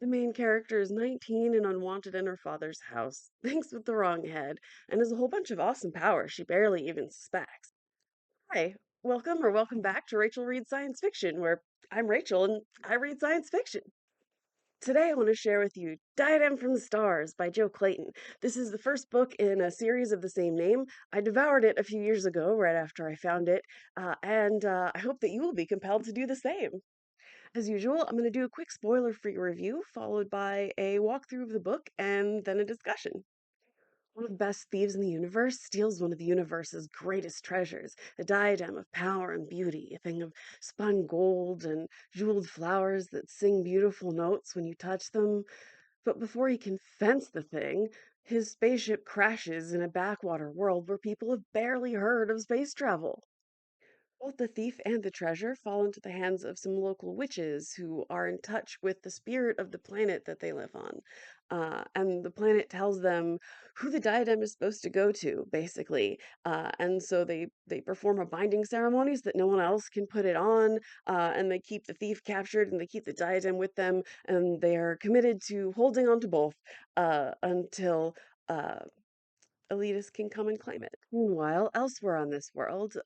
The main character is 19 and unwanted in her father's house, thinks with the wrong head, and has a whole bunch of awesome powers she barely even suspects. Hi, welcome back to Rachel Reads Science Fiction, where I'm Rachel and I read science fiction. Today I want to share with you Diadem from the Stars by Jo Clayton. This is the first book in a series of the same name. I devoured it a few years ago, right after I found it, and I hope that you will be compelled to do the same. As usual, I'm going to do a quick spoiler-free review, followed by a walkthrough of the book, and then a discussion. One of the best thieves in the universe steals one of the universe's greatest treasures, a diadem of power and beauty, a thing of spun gold and jeweled flowers that sing beautiful notes when you touch them. But before he can fence the thing, his spaceship crashes in a backwater world where people have barely heard of space travel. Both the thief and the treasure fall into the hands of some local witches who are in touch with the spirit of the planet that they live on. And the planet tells them who the diadem is supposed to go to, basically. And so they perform a binding ceremonies that no one else can put it on, and they keep the thief captured and they keep the diadem with them, and they are committed to holding on to both until. Aleytys can come and claim it. Meanwhile, elsewhere on this world,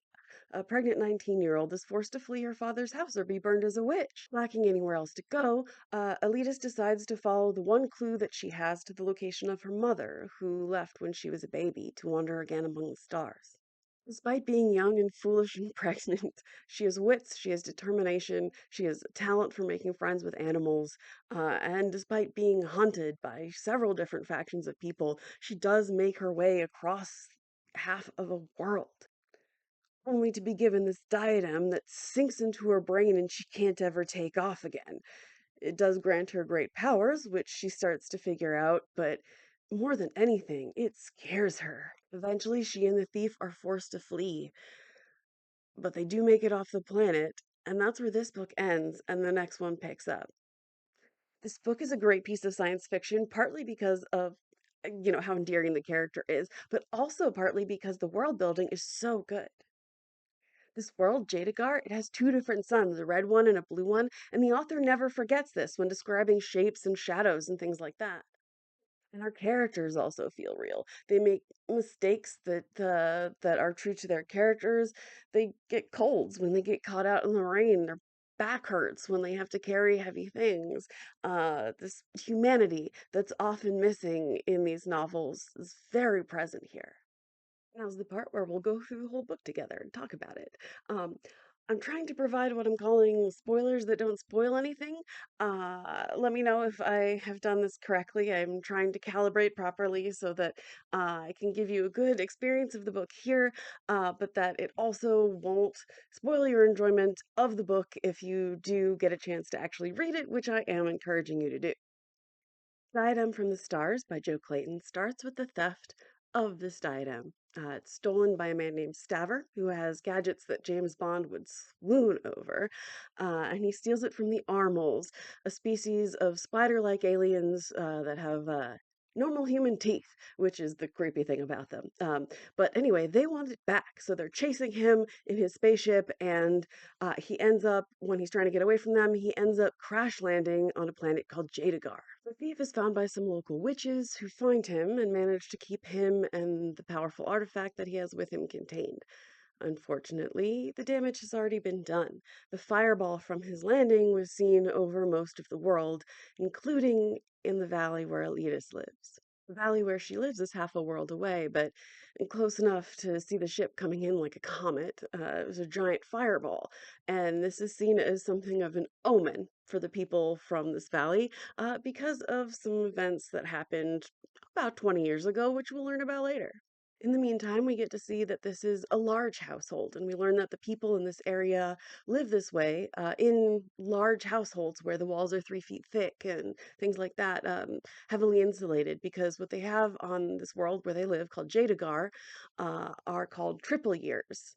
a pregnant 19-year-old is forced to flee her father's house or be burned as a witch. Lacking anywhere else to go, Aleytys decides to follow the one clue that she has to the location of her mother, who left when she was a baby to wander again among the stars. Despite being young and foolish and pregnant, she has wits, she has determination, she has a talent for making friends with animals, and despite being hunted by several different factions of people, she does make her way across half of a world only to be given this diadem that sinks into her brain and she can't ever take off again. It does grant her great powers, which she starts to figure out, but more than anything, it scares her. Eventually, she and the thief are forced to flee, but they do make it off the planet, and that's where this book ends and the next one picks up. This book is a great piece of science fiction, partly because of how endearing the character is, but also partly because the world building is so good. This world, Jaydugar, it has two different suns, a red one and a blue one, and the author never forgets this when describing shapes and shadows and things like that. And our characters also feel real. They make mistakes that are true to their characters. They get colds when they get caught out in the rain. Their back hurts when they have to carry heavy things. This humanity that's often missing in these novels is very present here. Now's the part where we'll go through the whole book together and talk about it. Um, I'm trying to provide what I'm calling spoilers that don't spoil anything. Let me know if I have done this correctly. I'm trying to calibrate properly so that I can give you a good experience of the book here, but that it also won't spoil your enjoyment of the book if you do get a chance to actually read it, which I am encouraging you to do. Diadem from the Stars by Jo Clayton starts with the theft of this diadem. It's stolen by a man named Staver, who has gadgets that James Bond would swoon over, and he steals it from the Armals, a species of spider-like aliens that have normal human teeth, which is the creepy thing about them. But anyway, they want it back, so they're chasing him in his spaceship, and he ends up, when he's trying to get away from them, he ends up crash landing on a planet called Jaydugar. The thief is found by some local witches who find him and manage to keep him and the powerful artifact that he has with him contained. Unfortunately, the damage has already been done. The fireball from his landing was seen over most of the world, including in the valley where Aleytys lives. The valley where she lives is half a world away, but close enough to see the ship coming in like a comet. It was a giant fireball, and this is seen as something of an omen for the people from this valley because of some events that happened about 20 years ago, which we'll learn about later. In the meantime, we get to see that this is a large household, and we learn that the people in this area live this way in large households where the walls are 3 feet thick and things like that, heavily insulated, because what they have on this world where they live, called Jaydugar, are called triple years.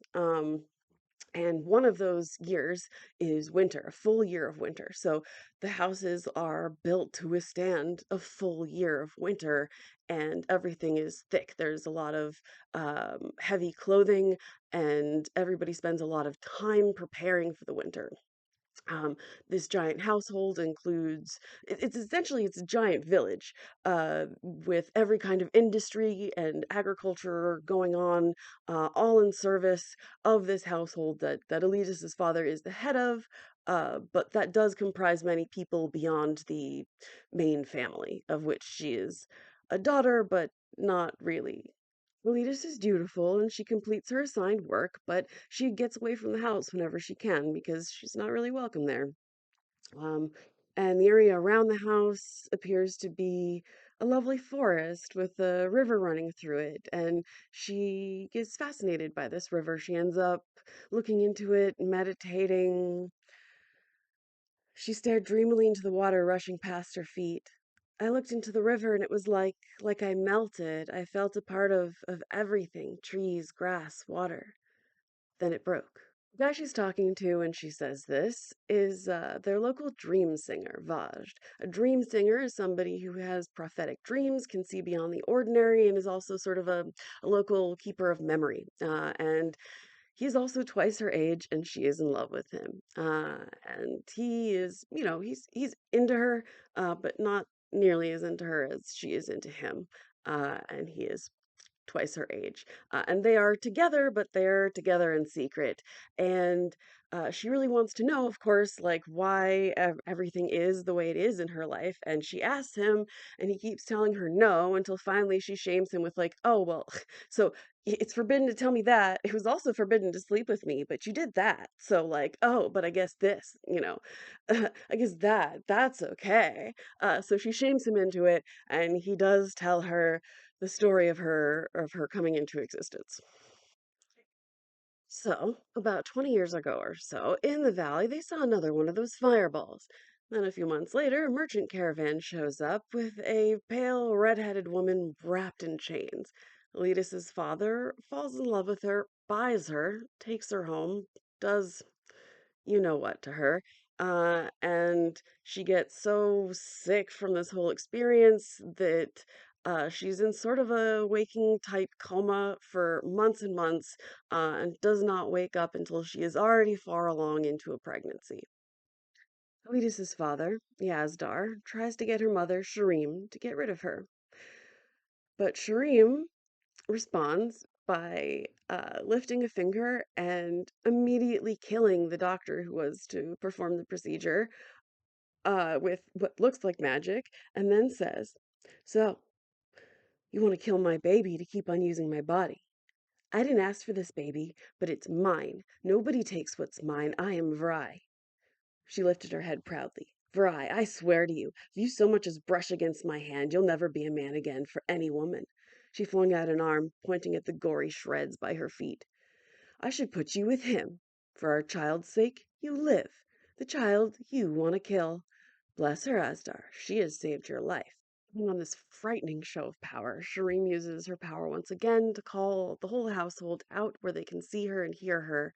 And one of those years is winter, a full year of winter. So the houses are built to withstand a full year of winter, and everything is thick. There's a lot of heavy clothing, and everybody spends a lot of time preparing for the winter. Um, this giant household includes it's essentially it's a giant village with every kind of industry and agriculture going on, all in service of this household that Aleytys's father is the head of. But that does comprise many people beyond the main family, of which she is a daughter, but not really. Aleytys is dutiful and she completes her assigned work, but she gets away from the house whenever she can because she's not really welcome there. Um, and the area around the house appears to be a lovely forest with a river running through it. And she gets fascinated by this river. She ends up looking into it, meditating. She stared dreamily into the water rushing past her feet. I looked into the river and it was like I melted. I felt a part of everything, trees, grass, water. Then it broke. The guy she's talking to when she says this is their local dream singer, Vajd. A dream singer is somebody who has prophetic dreams, can see beyond the ordinary, and is also sort of a local keeper of memory. And he's also twice her age, and she is in love with him. And he is, he's into her, but not nearly as into her as she is into him. And he is twice her age. And they are together, but they're together in secret. And she really wants to know, of course, like why everything is the way it is in her life. And she asks him, and he keeps telling her no until finally she shames him with, like, oh, well, so it's forbidden to tell me that. It was also forbidden to sleep with me, but you did that. So, like, oh, but I guess this, I guess that's okay. So she shames him into it, and he does tell her the story of her coming into existence. So, about 20 years ago or so, in the valley, they saw another one of those fireballs. Then a few months later, a merchant caravan shows up with a pale, red-headed woman wrapped in chains. Aleytys's father falls in love with her, buys her, takes her home, does you know what to her. And she gets so sick from this whole experience that she's in sort of a waking type coma for months and months, and does not wake up until she is already far along into a pregnancy. Aleytys's father, Yazdar, tries to get her mother, Shireen, to get rid of her. But Shireen responds by lifting a finger and immediately killing the doctor who was to perform the procedure with what looks like magic, and then says, so, you want to kill my baby to keep on using my body. I didn't ask for this baby, but it's mine. Nobody takes what's mine. I am Vry. She lifted her head proudly. Vry, I swear to you, if you so much as brush against my hand, you'll never be a man again for any woman. She flung out an arm, pointing at the gory shreds by her feet. I should put you with him. For our child's sake, you live. The child you want to kill. Bless her, Asdar. She has saved your life. On this frightening show of power, Shireen uses her power once again to call the whole household out where they can see her and hear her.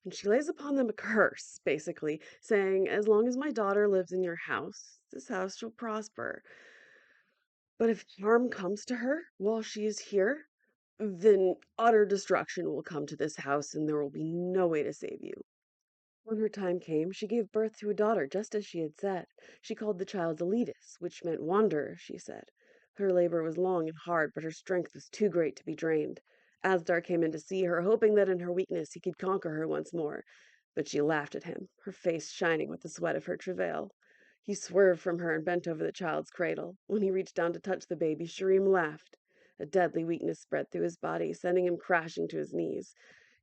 And she lays upon them a curse, basically, saying, as long as my daughter lives in your house, this house shall prosper. But if harm comes to her while she is here, then utter destruction will come to this house and there will be no way to save you. When her time came, she gave birth to a daughter, just as she had said. She called the child Aleytys, which meant wanderer, she said. Her labor was long and hard, but her strength was too great to be drained. Asdar came in to see her, hoping that in her weakness he could conquer her once more. But she laughed at him, her face shining with the sweat of her travail. He swerved from her and bent over the child's cradle. When he reached down to touch the baby, Shireen laughed. A deadly weakness spread through his body, sending him crashing to his knees.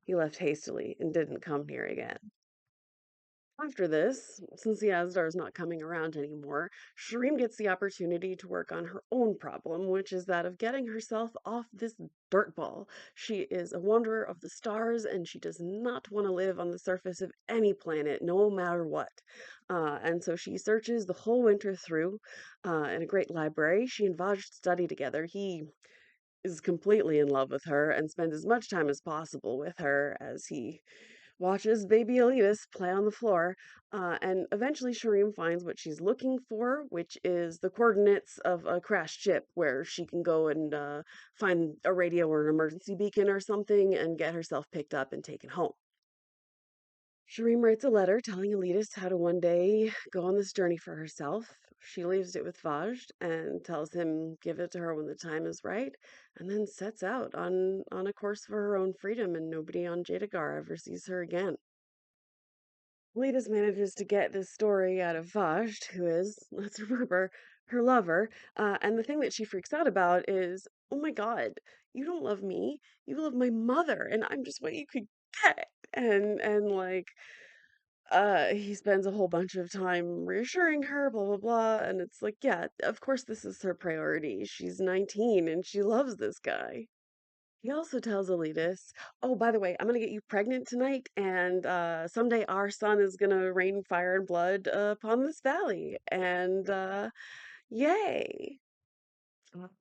He left hastily and didn't come near again. After this, since Yazdar is not coming around anymore, Shreem gets the opportunity to work on her own problem, which is that of getting herself off this dirt ball. She is a wanderer of the stars, and she does not want to live on the surface of any planet, no matter what. And so she searches the whole winter through in a great library. She and Vaj study together. He is completely in love with her and spends as much time as possible with her as he watches baby Aleytys play on the floor, and eventually Shireen finds what she's looking for, which is the coordinates of a crashed ship where she can go and find a radio or an emergency beacon or something and get herself picked up and taken home. Shireen writes a letter telling Aleytys how to one day go on this journey for herself. She leaves it with Vajt and tells him give it to her when the time is right, and then sets out on a course for her own freedom, and nobody on Jaydugar ever sees her again. Aleytys manages to get this story out of Vajt, who is, let's remember, her lover. And the thing that she freaks out about is, oh my God, you don't love me. You love my mother, and I'm just what you could get. And like he spends a whole bunch of time reassuring her, blah blah blah, and it's like, yeah, of course this is her priority. She's 19 and she loves this guy. He also tells Aleytys, oh, by the way, I'm gonna get you pregnant tonight, and someday our son is gonna rain fire and blood upon this valley, and yay.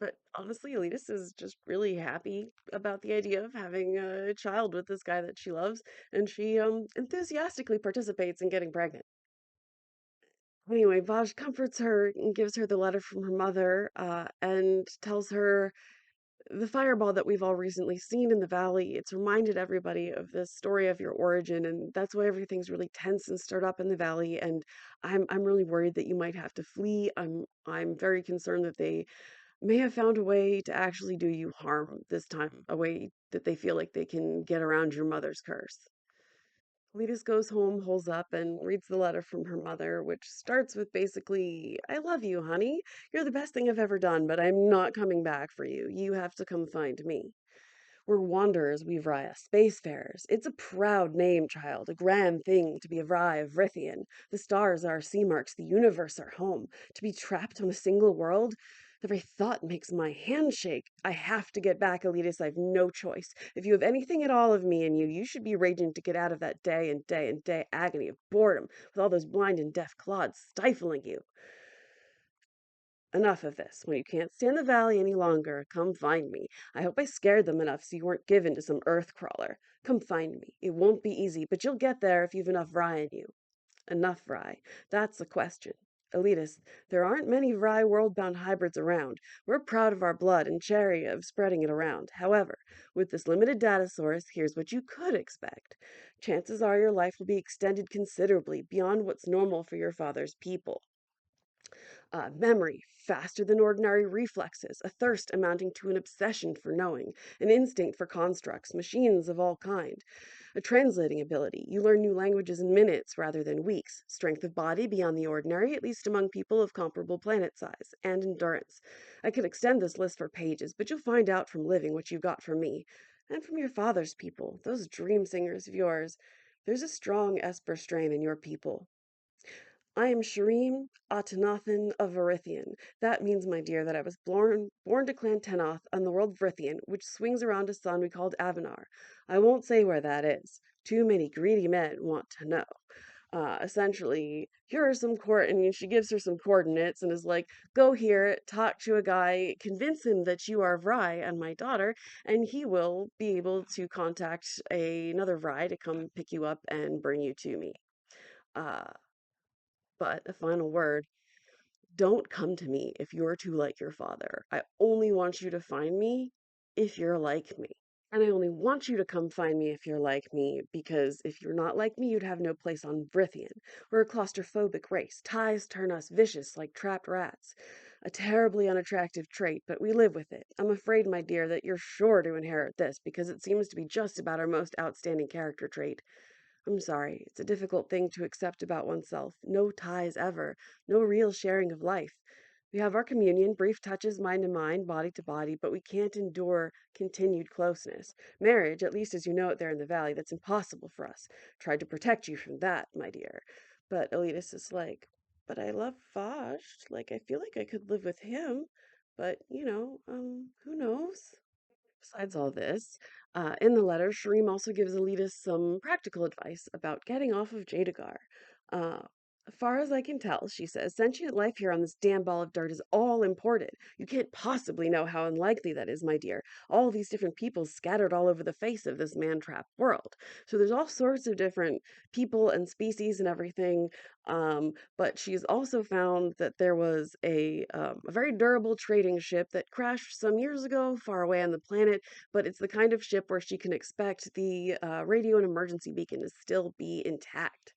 But honestly, Aleytys is just really happy about the idea of having a child with this guy that she loves, and she enthusiastically participates in getting pregnant. Anyway, Vaj comforts her and gives her the letter from her mother, and tells her the fireball that we've all recently seen in the valley, it's reminded everybody of this story of your origin, and that's why everything's really tense and stirred up in the valley. And I'm really worried that you might have to flee. I'm very concerned that they may have found a way to actually do you harm this time, a way that they feel like they can get around your mother's curse. Cletus goes home, holds up, and reads the letter from her mother, which starts with basically, I love you, honey. You're the best thing I've ever done, but I'm not coming back for you. You have to come find me. We're wanderers, we Vrya, spacefarers. It's a proud name, child, a grand thing to be a Vrya of Vrithian. The stars are our sea marks, the universe our home. To be trapped on a single world? The very thought makes my hand shake. I have to get back, Aleytys. I've no choice. If you have anything at all of me in you, you should be raging to get out of that day and day and day agony of boredom with all those blind and deaf clods stifling you. Enough of this. When you can't stand the valley any longer, come find me. I hope I scared them enough so you weren't given to some earth crawler. Come find me. It won't be easy, but you'll get there if you've enough Rye in you. Enough Rye. That's the question. Aleytys, there aren't many Rye world-bound hybrids around. We're proud of our blood and chary of spreading it around. However, with this limited data source, here's what you could expect. Chances are your life will be extended considerably beyond what's normal for your father's people. Memory, faster than ordinary reflexes, a thirst amounting to an obsession for knowing, an instinct for constructs, machines of all kind, a translating ability. You learn new languages in minutes rather than weeks, strength of body beyond the ordinary, at least among people of comparable planet size, and endurance. I could extend this list for pages, but you'll find out from living what you got from me, and from your father's people, those dream singers of yours. There's a strong Esper strain in your people. I am Shireen Atanathan of Varithian. That means, my dear, that I was born to Clan Tenoth on the world Vrithian, which swings around a sun we called Avanar. I won't say where that is. Too many greedy men want to know. Essentially, here are some and she gives her some coordinates and is like, go here, talk to a guy, convince him that you are Vry and my daughter, and he will be able to contact another Vry to come pick you up and bring you to me. Uh, but a final word, don't come to me if you're too like your father. I only want you to find me if you're like me. And I only want you to come find me if you're like me, because if you're not like me, you'd have no place on Brithian. We're a claustrophobic race. Ties turn us vicious like trapped rats. A terribly unattractive trait, but we live with it. I'm afraid, my dear, that you're sure to inherit this, because it seems to be just about our most outstanding character trait. I'm sorry, it's a difficult thing to accept about oneself. No ties ever, no real sharing of life. We have our communion, brief touches mind to mind, body to body, but we can't endure continued closeness. Marriage, at least as you know it there in the valley, that's impossible for us. Tried to protect you from that, my dear. But Aleytys is like, but I love Vaj. Like, I feel like I could live with him. But, who knows? Besides all this, in the letter, Shreem also gives Alita some practical advice about getting off of Jaydugar. Uh, Far as I can tell, she says, sentient life here on this damn ball of dirt is all imported. You can't possibly know how unlikely that is, my dear. All these different people scattered all over the face of this man-trapped world. So there's all sorts of different people and species and everything. But she's also found that there was a very durable trading ship that crashed some years ago far away on the planet, but it's the kind of ship where she can expect the radio and emergency beacon to still be intact.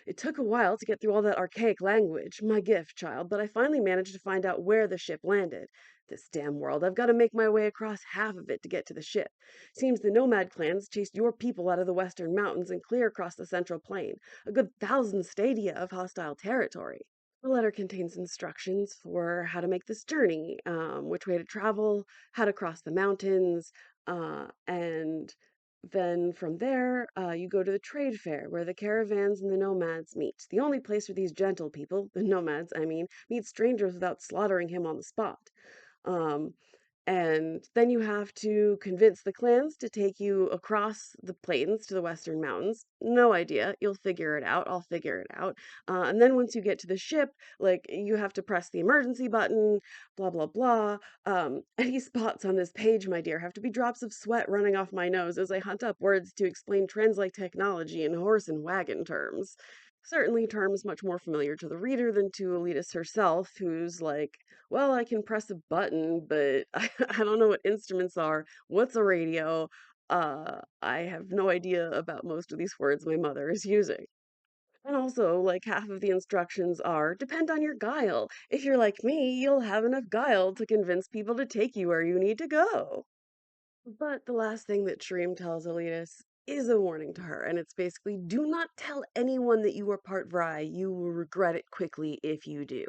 It took a while to get through all that archaic language, my gift, child, but I finally managed to find out where the ship landed. This damn world, I've got to make my way across half of it to get to the ship. Seems the nomad clans chased your people out of the western mountains and clear across the central plain, a good 1,000 stadia of hostile territory. The letter contains instructions for how to make this journey, which way to travel, how to cross the mountains, and then from there, you go to the trade fair where the caravans and the nomads meet. The only place where these gentle people, the nomads, I mean, meet strangers without slaughtering him on the spot. Um, and then you have to convince the clans to take you across the plains to the western mountains. No idea. You'll figure it out. I'll figure it out. And then once you get to the ship, like you have to press the emergency button, blah, blah, blah. Any spots on this page, my dear, have to be drops of sweat running off my nose as I hunt up words to explain translate technology in horse and wagon terms. Certainly terms much more familiar to the reader than to Aleytys herself, who's like, well, I can press a button, but I don't know what instruments are. What's a radio? I have no idea about most of these words my mother is using. And also, like half of the instructions are depend on your guile. If you're like me, you'll have enough guile to convince people to take you where you need to go. But the last thing that Shreem tells Aleytis is a warning to her, and it's basically do not tell anyone that you are part Vry. You will regret it quickly if you do.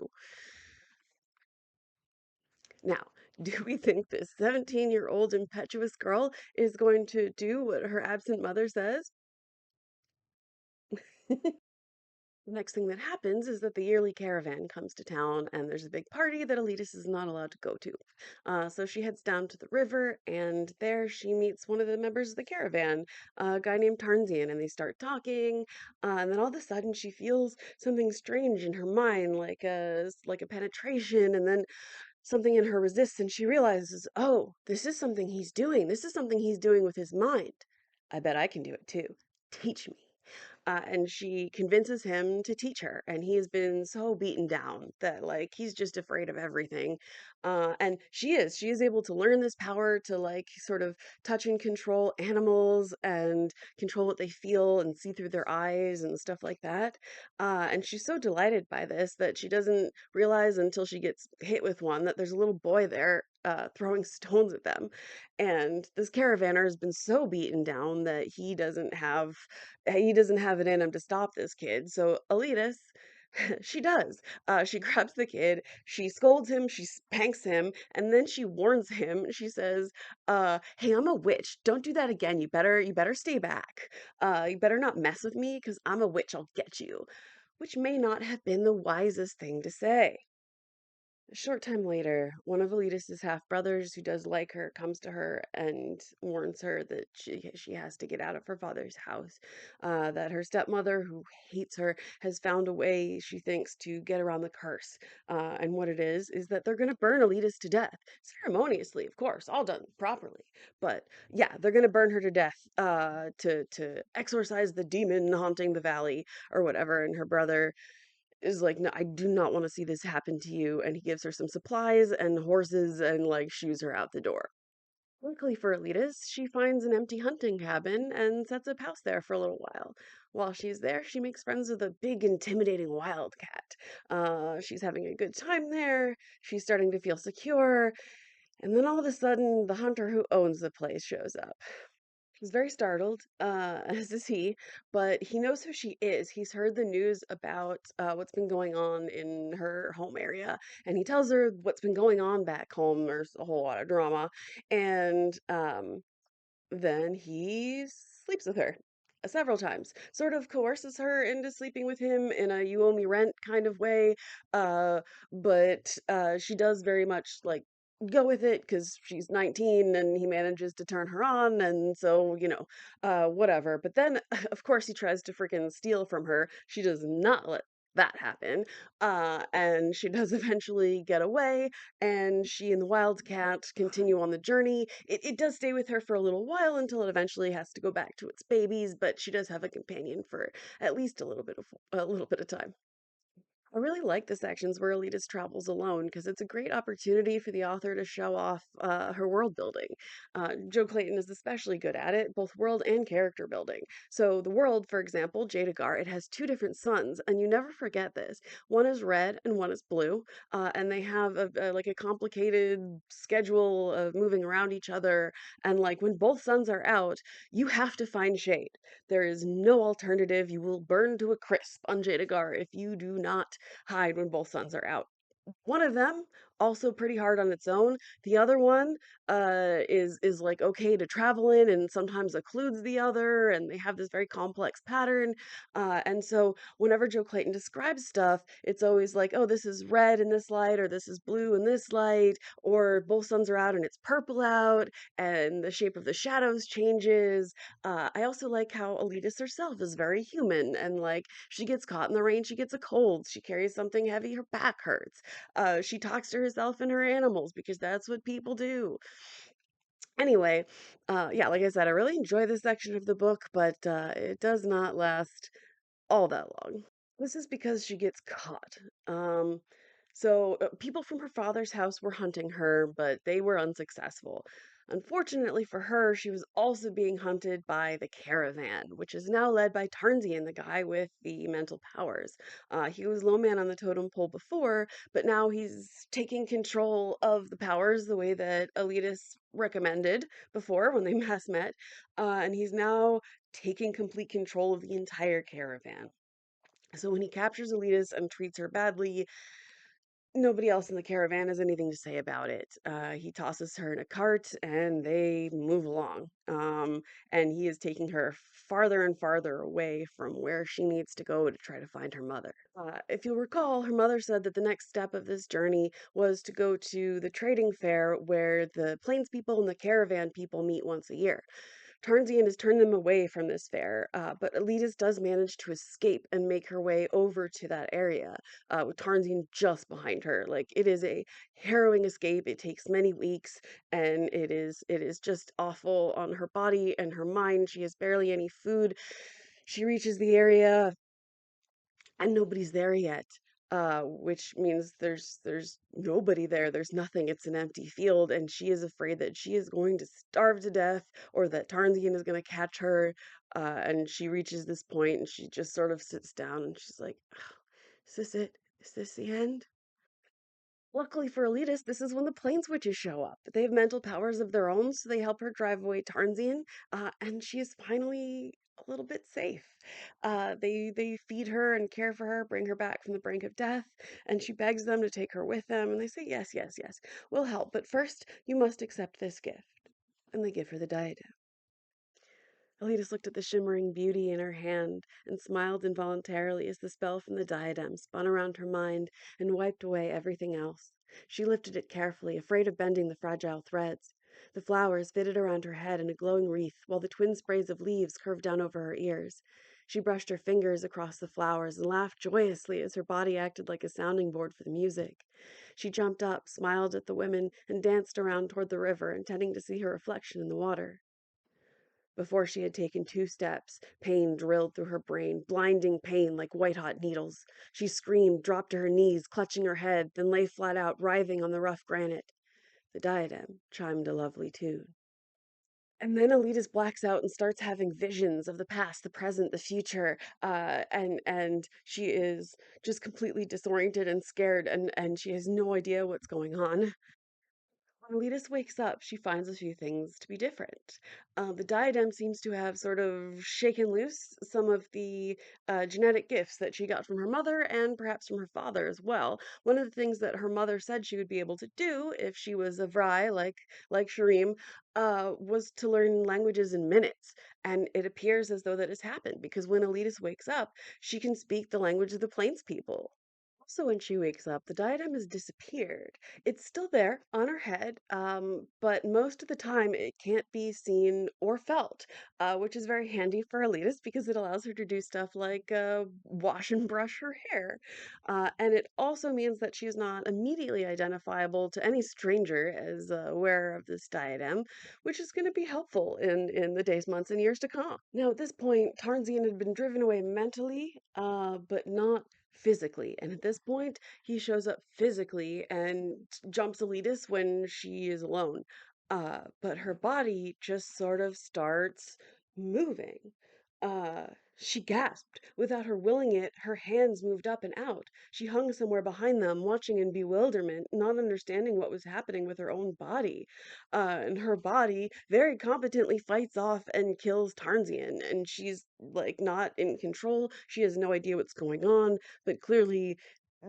Now, do we think this 17-year-old impetuous girl is going to do what her absent mother says? The next thing that happens is that the yearly caravan comes to town, and there's a big party that Aleytis is not allowed to go to. So she heads down to the river, and there she meets one of the members of the caravan, a guy named Tarnzian, and they start talking. And then all of a sudden, she feels something strange in her mind, like a penetration, and then something in her resists, and she realizes, oh, this is something he's doing. This is something he's doing with his mind. I bet I can do it too. Teach me. And she convinces him to teach her, and he has been so beaten down that like he's just afraid of everything. And she is able to learn this power to like sort of touch and control animals and control what they feel and see through their eyes and stuff like that. And she's so delighted by this that she doesn't realize until she gets hit with one that there's a little boy there throwing stones at them. And this caravaner has been so beaten down that he doesn't have it in him to stop this kid. So Aleytis, she does. She grabs the kid, she scolds him, she spanks him, and then she warns him. She says, "Hey, I'm a witch. Don't do that again. You better stay back. You better not mess with me, because I'm a witch. I'll get you." Which may not have been the wisest thing to say. A short time later, one of Aleytis's half brothers, who does like her, comes to her and warns her that she has to get out of her father's house. That her stepmother, who hates her, has found a way, she thinks, to get around the curse. And what it is that they're going to burn Aleytis to death ceremoniously, of course, all done properly. But yeah, they're going to burn her to death to exorcise the demon haunting the valley or whatever. And her brother is like, "No, I do not want to see this happen to you." And he gives her some supplies and horses and like shoos her out the door. Luckily for Aleytis, she finds an empty hunting cabin and sets up house there for a little while. While she's there, she makes friends with a big, intimidating wildcat. She's having a good time there. She's starting to feel secure. And then all of a sudden, the hunter who owns the place shows up. He's very startled, as is he, but he knows who she is. He's heard the news about what's been going on in her home area, and he tells her what's been going on back home. There's a whole lot of drama, and then he sleeps with her several times, sort of coerces her into sleeping with him in a you owe me rent kind of way. Uh, but she does very much like go with it because she's 19 and he manages to turn her on. And so, whatever. But then, of course, he tries to freaking steal from her. She does not let. that happen. And she does eventually get away, and she and the wildcat continue on the journey. It does stay with her for a little while until it eventually has to go back to its babies, but she does have a companion for at least a little bit of time. I really like the sections where Aleytys travels alone because it's a great opportunity for the author to show off her world building. Jo Clayton is especially good at it, both world and character building. So, the world, for example, Jaydugar, it has two different suns, and you never forget this. One is red and one is blue, and they have like a complicated schedule of moving around each other. And like when both suns are out, you have to find shade. There is no alternative. You will burn to a crisp on Jaydugar if you do not hide when both suns are out. One of them also pretty hard on its own. The other one is like okay to travel in and sometimes occludes the other, and they have this very complex pattern. And so whenever Jo Clayton describes stuff, it's always like, oh, this is red in this light, or this is blue in this light, or both suns are out and it's purple out, and the shape of the shadows changes. I also like how Aleytys herself is very human, and like she gets caught in the rain, she gets a cold, she carries something heavy, her back hurts. She talks to herself and her animals because that's what people do. Anyway, yeah, like I said, I really enjoy this section of the book, but it does not last all that long. This is because she gets caught. Um, People from her father's house were hunting her, but they were unsuccessful. Unfortunately for her, she was also being hunted by the caravan, which is now led by Tarnzian, the guy with the mental powers. He was low man on the totem pole before, but now he's taking control of the powers the way that Aleytys recommended before when they last met. And he's now taking complete control of the entire caravan. So when he captures Aleytys and treats her badly, nobody else in the caravan has anything to say about it. He tosses her in a cart and they move along. And he is taking her farther and farther away from where she needs to go to try to find her mother. If you'll recall, her mother said that the next step of this journey was to go to the trading fair where the plains people and the caravan people meet once a year. Tarnzian has turned them away from this fair, but Aleytys does manage to escape and make her way over to that area, with Tarnzian just behind her. Like it is a harrowing escape. It takes many weeks, and it is just awful on her body and her mind. She has barely any food. She reaches the area and nobody's there yet. Which means there's nobody there. There's nothing. It's an empty field, and she is afraid that she is going to starve to death, or that Tarnzian is going to catch her. And she reaches this point, and she just sort of sits down, and she's like, "Oh, is this it? Is this the end?" Luckily for Aleytys, this is when the Plains Witches show up. They have mental powers of their own, so they help her drive away Tarnzian, and she is finally a little bit safe. They feed her and care for her, bring her back from the brink of death, and she begs them to take her with them, and they say, yes, yes, yes, we'll help, but first you must accept this gift. And they give her the diadem. Alita looked at the shimmering beauty in her hand and smiled involuntarily as the spell from the diadem spun around her mind and wiped away everything else. She lifted it carefully, afraid of bending the fragile threads. The flowers fitted around her head in a glowing wreath, while the twin sprays of leaves curved down over her ears. She brushed her fingers across the flowers and laughed joyously as her body acted like a sounding board for the music. She jumped up, smiled at the women, and danced around toward the river, intending to see her reflection in the water. Before she had taken 2 steps, pain drilled through her brain, blinding pain like white-hot needles. She screamed, dropped to her knees, clutching her head, then lay flat out, writhing on the rough granite. The diadem chimed a lovely tune. And then Alita's blacks out and starts having visions of the past, the present, the future, and she is just completely disoriented and scared, and she has no idea what's going on. When Letus wakes up, she finds a few things to be different. The diadem seems to have sort of shaken loose some of the genetic gifts that she got from her mother and perhaps from her father as well. One of the things that her mother said she would be able to do if she was a Vry like Shireen was to learn languages in minutes. And it appears as though that has happened because when Elitis wakes up, she can speak the language of the plains people. So when she wakes up, the diadem has disappeared. It's still there on her head, but most of the time it can't be seen or felt, which is very handy for Aleytys because it allows her to do stuff like wash and brush her hair. And it also means that she's not immediately identifiable to any stranger as a wearer of this diadem, which is going to be helpful in the days, months, and years to come. Now, at this point, Tarnzian had been driven away mentally, but not physically. And at this point, he shows up physically and jumps Aleytys when she is alone. But her body just sort of starts moving. Uh, she gasped. Without her willing it, her hands moved up and out. She hung somewhere behind them, watching in bewilderment, not understanding what was happening with her own body. And her body very competently fights off and kills Tarnzian, and she's like not in control. She has no idea what's going on, but clearly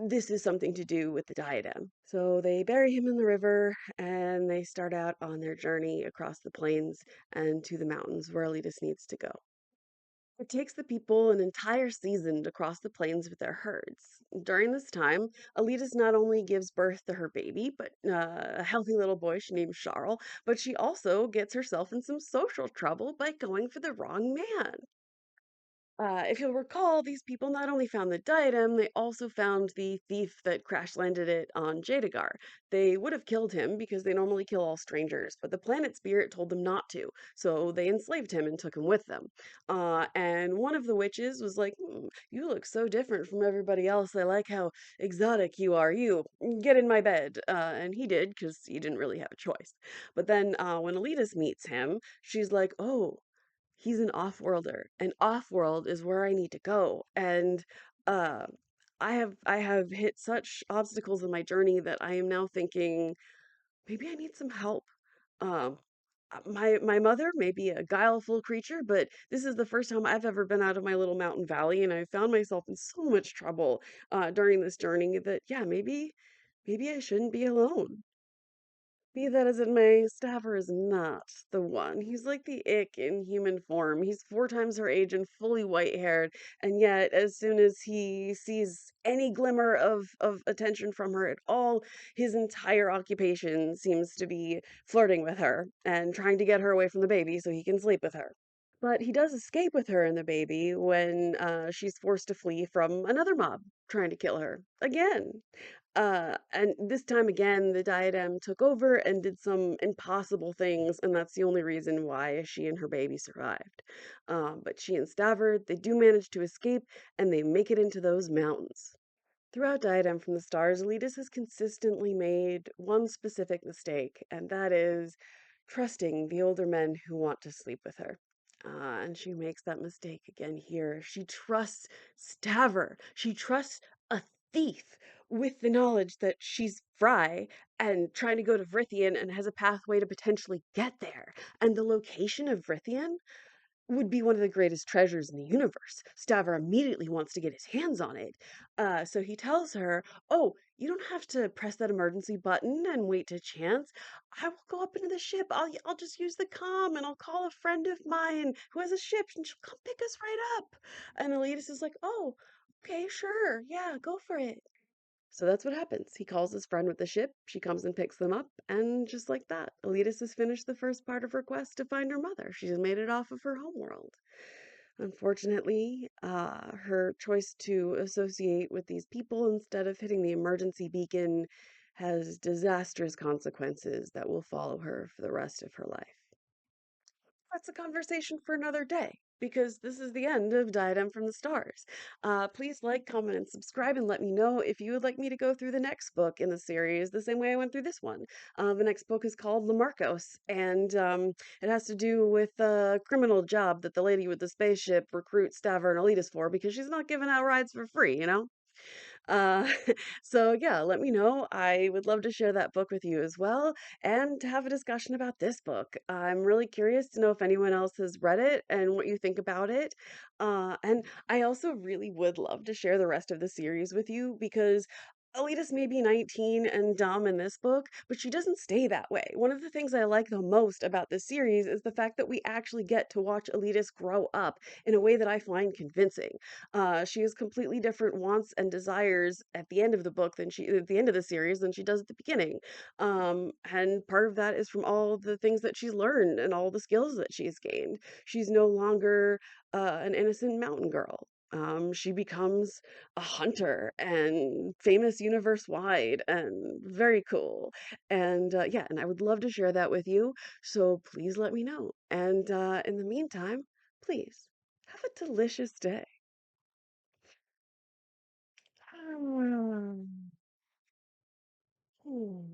this is something to do with the diadem. So they bury him in the river and they start out on their journey across the plains and to the mountains where Aleytis needs to go. It takes the people an entire season to cross the plains with their herds. During this time, Alita not only gives birth to her baby, but a healthy little boy she names Charles, but she also gets herself in some social trouble by going for the wrong man. If you'll recall, these people not only found the diadem, they also found the thief that crash landed it on Jaydugar. They would have killed him because they normally kill all strangers, but the planet spirit told them not to, so they enslaved him and took him with them. And one of the witches was like, You look so different from everybody else. I like how exotic you are. You, get in my bed. And he did because he didn't really have a choice. But then when Elitas meets him, she's like, Oh, he's an off-worlder, and off-world is where I need to go. And uh, I have hit such obstacles in my journey that I am now thinking maybe I need some help. Um, my mother may be a guileful creature, but this is the first time I've ever been out of my little mountain valley, and I found myself in so much trouble during this journey that yeah, maybe I shouldn't be alone. Be that as it may, Stafford is not the one. He's like the ick in human form. He's 4 times her age and fully white-haired, and yet as soon as he sees any glimmer of attention from her at all, his entire occupation seems to be flirting with her and trying to get her away from the baby so he can sleep with her. But he does escape with her and the baby when she's forced to flee from another mob trying to kill her again. And this time again, the diadem took over and did some impossible things, and that's the only reason why she and her baby survived. But she and Stavard, they do manage to escape, and they make it into those mountains. Throughout Diadem from the Stars, Elitis has consistently made one specific mistake, and that is trusting the older men who want to sleep with her. And she makes that mistake again here. She trusts Staver. She trusts a thief with the knowledge that she's Fry and trying to go to Vrithian and has a pathway to potentially get there. And the location of Vrithian would be one of the greatest treasures in the universe. Stavro immediately wants to get his hands on it. So he tells her, Oh, you don't have to press that emergency button and wait to chance. I will go up into the ship. I'll just use the comm and I'll call a friend of mine who has a ship and she'll come pick us right up. And Elias is like, Oh, okay, sure. Yeah, go for it. So that's what happens. He calls his friend with the ship, she comes and picks them up, and just like that, Aleytis has finished the first part of her quest to find her mother. She's made it off of her homeworld. Unfortunately, her choice to associate with these people instead of hitting the emergency beacon has disastrous consequences that will follow her for the rest of her life. That's a conversation for another day because this is the end of Diadem from the Stars. Please like, comment, and subscribe and let me know if you would like me to go through the next book in the series the same way I went through this one. The next book is called Lamarcos, and it has to do with a criminal job that the lady with the spaceship recruits Stavro and Elitis for because she's not giving out rides for free, you know? Uh, so yeah, let me know. I would love to share that book with you as well and to have a discussion about this book. I'm really curious to know if anyone else has read it and what you think about it. And I also really would love to share the rest of the series with you because Alita's may be 19 and dumb in this book, but she doesn't stay that way. One of the things I like the most about this series is the fact that we actually get to watch Alita's grow up in a way that I find convincing. She has completely different wants and desires at the end of the book than she at the end of the series than she does at the beginning. And part of that is from all the things that she's learned and all the skills that she's gained. She's no longer an innocent mountain girl. She becomes a hunter and famous universe wide and very cool. And yeah, and I would love to share that with you. So please let me know. And in the meantime, please have a delicious day. Hmm.